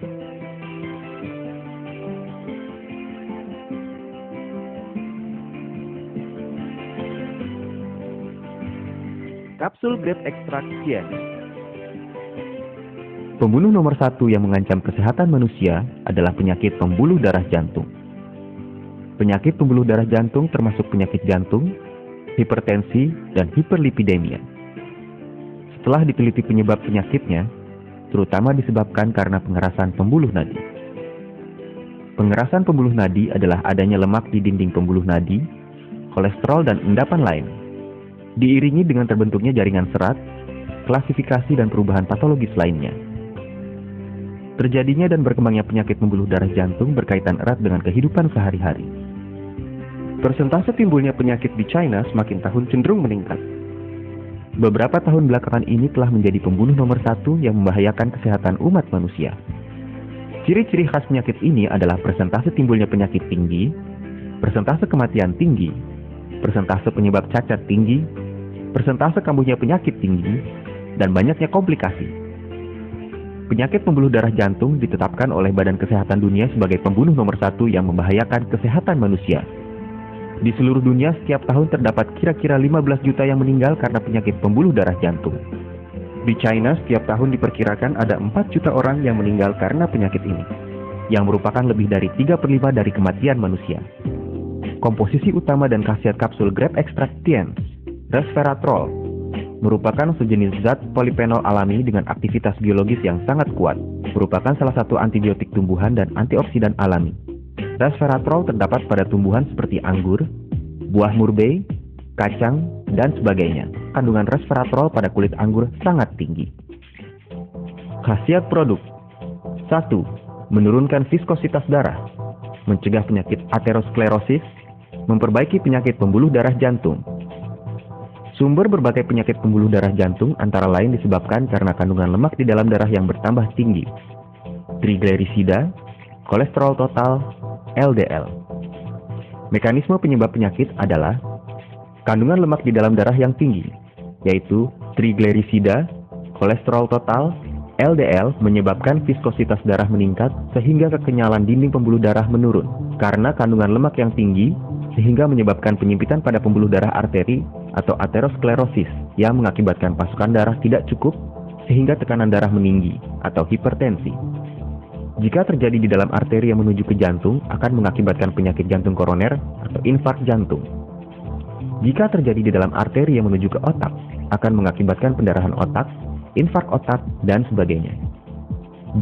Kapsul Grape Extract Tien. Pembunuh nomor 1 yang mengancam kesehatan manusia adalah penyakit pembuluh darah jantung. Penyakit pembuluh darah jantung termasuk penyakit jantung, hipertensi, dan hiperlipidemia. Setelah diteliti penyebab penyakitnya, terutama disebabkan karena pengerasan pembuluh nadi. Pengerasan pembuluh nadi adalah adanya lemak di dinding pembuluh nadi, kolesterol, dan endapan lain. Diiringi dengan terbentuknya jaringan serat, klasifikasi dan perubahan patologis lainnya. Terjadinya dan berkembangnya penyakit pembuluh darah jantung berkaitan erat dengan kehidupan sehari-hari. Persentase timbulnya penyakit di China semakin tahun cenderung meningkat. Beberapa tahun belakangan ini telah menjadi pembunuh nomor 1 yang membahayakan kesehatan umat manusia. Ciri-ciri khas penyakit ini adalah persentase timbulnya penyakit tinggi, persentase kematian tinggi, persentase penyebab cacat tinggi, persentase kambuhnya penyakit tinggi, dan banyaknya komplikasi. Penyakit pembuluh darah jantung ditetapkan oleh Badan Kesehatan Dunia sebagai pembunuh nomor 1 yang membahayakan kesehatan manusia. Di seluruh dunia setiap tahun terdapat kira-kira 15 juta yang meninggal karena penyakit pembuluh darah jantung. Di China setiap tahun diperkirakan ada 4 juta orang yang meninggal karena penyakit ini, yang merupakan lebih dari 3/5 dari kematian manusia. Komposisi utama dan khasiat kapsul Grape Extract Tien, resveratrol, merupakan sejenis zat polifenol alami dengan aktivitas biologis yang sangat kuat, merupakan salah satu antibiotik tumbuhan dan antioksidan alami. Resveratrol terdapat pada tumbuhan seperti anggur, buah murbei, kacang, dan sebagainya. Kandungan resveratrol pada kulit anggur sangat tinggi. Khasiat produk: 1. Menurunkan viskositas darah, mencegah penyakit aterosklerosis, memperbaiki penyakit pembuluh darah jantung. Sumber berbagai penyakit pembuluh darah jantung antara lain disebabkan karena kandungan lemak di dalam darah yang bertambah tinggi, triglycerida, kolesterol total, LDL. Mekanisme penyebab penyakit adalah kandungan lemak di dalam darah yang tinggi, yaitu triglycerida, kolesterol total, LDL menyebabkan viskositas darah meningkat sehingga kekenyalan dinding pembuluh darah menurun. Karena kandungan lemak yang tinggi, sehingga menyebabkan penyempitan pada pembuluh darah arteri atau aterosklerosis yang mengakibatkan pasokan darah tidak cukup sehingga tekanan darah meninggi atau hipertensi. Jika terjadi di dalam arteri yang menuju ke jantung akan mengakibatkan penyakit jantung koroner atau infark jantung. Jika terjadi di dalam arteri yang menuju ke otak akan mengakibatkan pendarahan otak, infark otak, dan sebagainya.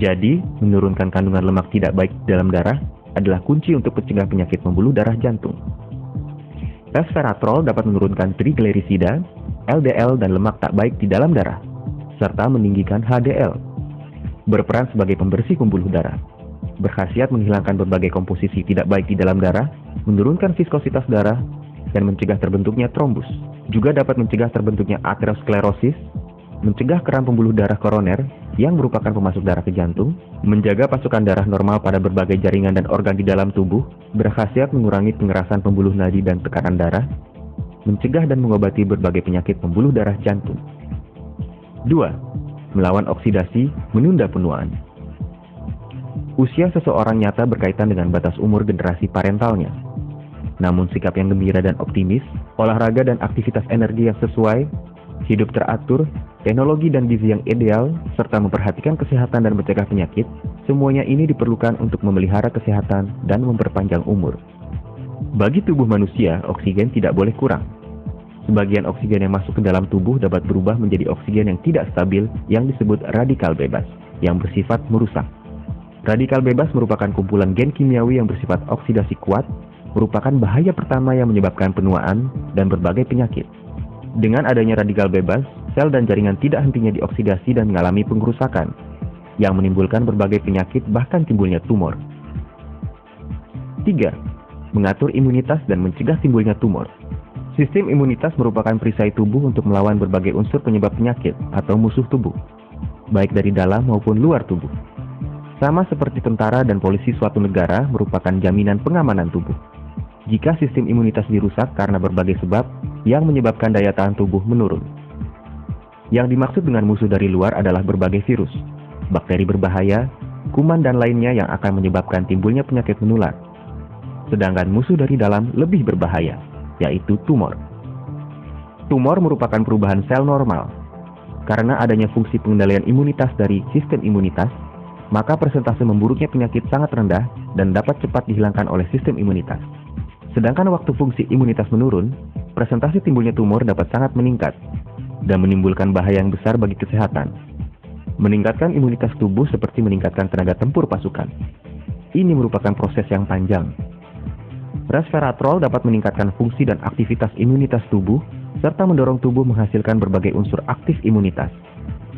Jadi, menurunkan kandungan lemak tidak baik di dalam darah adalah kunci untuk mencegah penyakit pembuluh darah jantung. Resveratrol dapat menurunkan triglycerida, LDL, dan lemak tak baik di dalam darah, serta meninggikan HDL. Berperan sebagai pembersih pembuluh darah. Berkhasiat menghilangkan berbagai komposisi tidak baik di dalam darah, menurunkan viskositas darah, dan mencegah terbentuknya trombus. Juga dapat mencegah terbentuknya aterosklerosis, mencegah keram pembuluh darah koroner yang merupakan pemasok darah ke jantung, menjaga pasokan darah normal pada berbagai jaringan dan organ di dalam tubuh, berkhasiat mengurangi pengerasan pembuluh nadi dan tekanan darah, mencegah dan mengobati berbagai penyakit pembuluh darah jantung. 2. Melawan oksidasi, menunda penuaan. Usia seseorang nyata berkaitan dengan batas umur generasi parentalnya. Namun sikap yang gembira dan optimis, olahraga dan aktivitas energi yang sesuai, hidup teratur, teknologi dan gizi yang ideal, serta memperhatikan kesehatan dan mencegah penyakit, semuanya ini diperlukan untuk memelihara kesehatan dan memperpanjang umur. Bagi tubuh manusia, oksigen tidak boleh kurang. Sebagian oksigen yang masuk ke dalam tubuh dapat berubah menjadi oksigen yang tidak stabil yang disebut radikal bebas, yang bersifat merusak. Radikal bebas merupakan kumpulan gen kimiawi yang bersifat oksidasi kuat, merupakan bahaya pertama yang menyebabkan penuaan dan berbagai penyakit. Dengan adanya radikal bebas, sel dan jaringan tidak hentinya dioksidasi dan mengalami pengerusakan, yang menimbulkan berbagai penyakit bahkan timbulnya tumor. 3. Mengatur imunitas dan mencegah timbulnya tumor. Sistem imunitas merupakan perisai tubuh untuk melawan berbagai unsur penyebab penyakit atau musuh tubuh, baik dari dalam maupun luar tubuh. Sama seperti tentara dan polisi suatu negara merupakan jaminan pengamanan tubuh. Jika sistem imunitas dirusak karena berbagai sebab yang menyebabkan daya tahan tubuh menurun. Yang dimaksud dengan musuh dari luar adalah berbagai virus, bakteri berbahaya, kuman dan lainnya yang akan menyebabkan timbulnya penyakit menular. Sedangkan musuh dari dalam lebih berbahaya, yaitu tumor. Tumor merupakan perubahan sel normal. Karena adanya fungsi pengendalian imunitas dari sistem imunitas, maka persentase memburuknya penyakit sangat rendah dan dapat cepat dihilangkan oleh sistem imunitas. Sedangkan waktu fungsi imunitas menurun, persentase timbulnya tumor dapat sangat meningkat dan menimbulkan bahaya yang besar bagi kesehatan. Meningkatkan imunitas tubuh seperti meningkatkan tenaga tempur pasukan. Ini merupakan proses yang panjang. Resveratrol dapat meningkatkan fungsi dan aktivitas imunitas tubuh serta mendorong tubuh menghasilkan berbagai unsur aktif imunitas.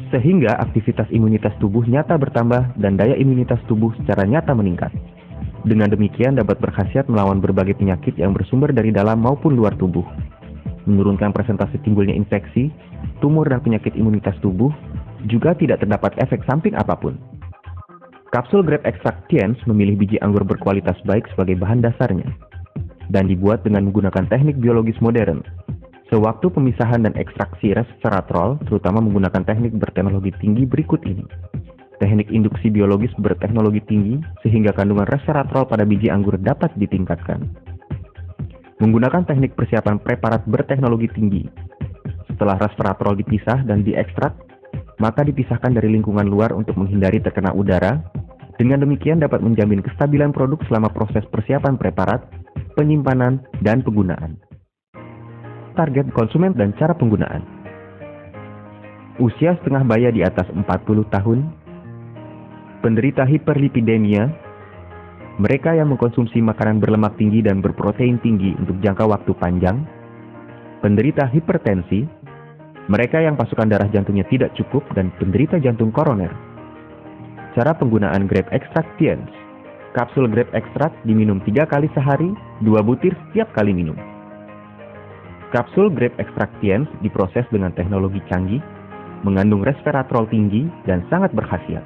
Sehingga aktivitas imunitas tubuh nyata bertambah dan daya imunitas tubuh secara nyata meningkat. Dengan demikian dapat berkhasiat melawan berbagai penyakit yang bersumber dari dalam maupun luar tubuh. Menurunkan presentasi timbulnya infeksi, tumor dan penyakit imunitas tubuh, juga tidak terdapat efek samping apapun. Kapsul Grape Extract Tiens memilih biji anggur berkualitas baik sebagai bahan dasarnya dan dibuat dengan menggunakan teknik biologis modern. Sewaktu pemisahan dan ekstraksi resveratrol, terutama menggunakan teknik berteknologi tinggi berikut ini. Teknik induksi biologis berteknologi tinggi, sehingga kandungan resveratrol pada biji anggur dapat ditingkatkan. Menggunakan teknik persiapan preparat berteknologi tinggi. Setelah resveratrol dipisah dan diekstrak, maka dipisahkan dari lingkungan luar untuk menghindari terkena udara. Dengan demikian dapat menjamin kestabilan produk selama proses persiapan preparat, penyimpanan, dan penggunaan. Target konsumen dan cara penggunaan. Usia setengah baya di atas 40 tahun, penderita hiperlipidemia, mereka yang mengkonsumsi makanan berlemak tinggi dan berprotein tinggi untuk jangka waktu panjang, penderita hipertensi, mereka yang pasukan darah jantungnya tidak cukup, dan penderita jantung koroner. Cara penggunaan Grape Extract Tiens. Kapsul Grape Extract diminum 3 kali sehari, 2 butir setiap kali minum. Kapsul Grape Extract Tiens diproses dengan teknologi canggih, mengandung resveratrol tinggi dan sangat berkhasiat.